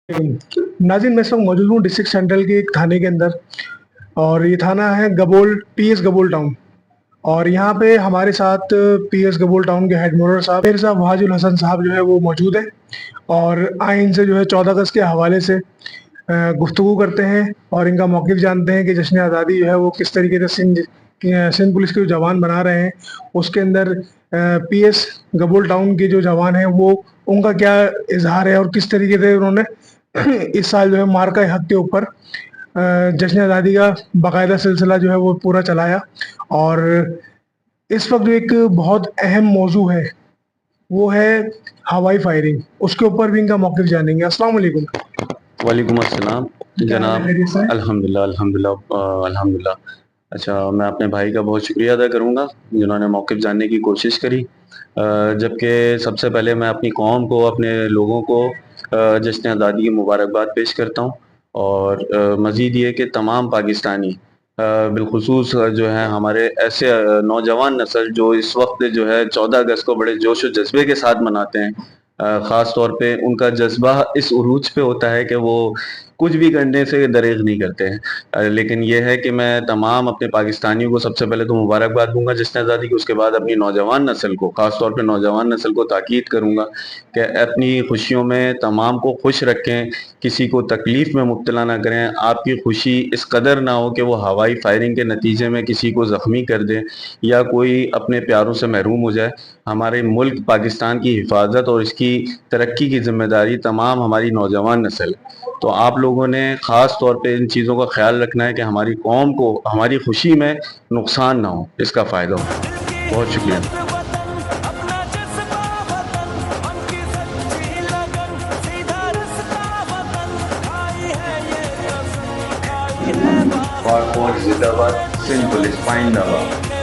नाज़रीन, मैं इस वक़्त मौजूद हूँ डिस्ट्रिक्ट सेंट्रल के एक थाने के अंदर और ये थाना है गबोल पीएस गबोल टाउन। और यहाँ पे हमारे साथ पीएस गबोल टाउन के हेड मोरर साहब मेयर साहब वाजुल हसन साहब जो है वो मौजूद हैं और आए इनसे जो है 14 अगस्त के हवाले से गुफ्तगू करते हैं और इनका मौक़िफ़ जानते हैं कि जश्न आज़ादी जो है वो किस तरीके से सिंध पुलिस के जो जवान बना रहे हैं, उसके अंदर पीएस गबोल टाउन के जो जवान हैं वो उनका क्या इज़हार है और किस तरीके से उन्होंने इस साल जो है मार्का हक़ के ऊपर जश्न आज़ादी का बाकायदा सिलसिला जो है वो पूरा चलाया। और इस वक़्त जो एक बहुत अहम मौज़ू है, वो है हवाई फायरिंग, उसके ऊपर भी इनका मौक़िफ़ जानेंगे। अस्सलाम वालेकुम। वालेकुम अस्सलाम क्या हाल है, जनाब। खैरियत से हैं? अल्हम्दुलिल्लाह अल्हम्दुलिल्लाह अल्हम्दुलिल्लाह। अच्छा, मैं अपने भाई का बहुत शुक्रिया अदा करूँगा जिन्होंने मौक़िफ़ जानने की कोशिश करी। जबकि सबसे पहले मैं अपनी कौम को, अपने लोगों को जश्न आज़ादी की मुबारकबाद पेश करता हूँ और मज़ीद ये कि तमाम पाकिस्तानी बिलख़ुसूस जो है हमारे ऐसे नौजवान नस्ल जो इस वक्त जो है 14 अगस्त को बड़े जोश व जज्बे के साथ मनाते हैं। ख़ास तौर पे उनका जज्बा इस उरूज पे होता है कि वो कुछ भी करने से दरेग़ नहीं करते हैं। लेकिन ये है कि मैं तमाम अपने पाकिस्तानियों को सबसे पहले तो मुबारकबाद दूँगा जश्न आज़ादी की, उसके बाद अपनी नौजवान नस्ल को, ख़ास तौर पे नौजवान नस्ल को ताकीद करूँगा कि अपनी खुशियों में तमाम को खुश रखें, किसी को तकलीफ़ में मुब्तला ना करें। आपकी खुशी इस कदर ना हो कि वो हवाई फायरिंग के नतीजे में किसी को ज़ख्मी कर दें या कोई अपने प्यारों से महरूम हो जाए। हमारे मुल्क पाकिस्तान की हिफाज़त और इसकी तरक्की की ज़िम्मेदारी तमाम हमारी नौजवान नस्ल है। तो आप लोगों ने ख़ास तौर पे इन चीज़ों का ख़्याल रखना है कि हमारी कौम को हमारी खुशी में नुकसान ना हो, इसका फ़ायदा हो। बहुत शुक्रिया। पाक फौज जिंदाबाद, सिंध पुलिस पाइंदाबाद।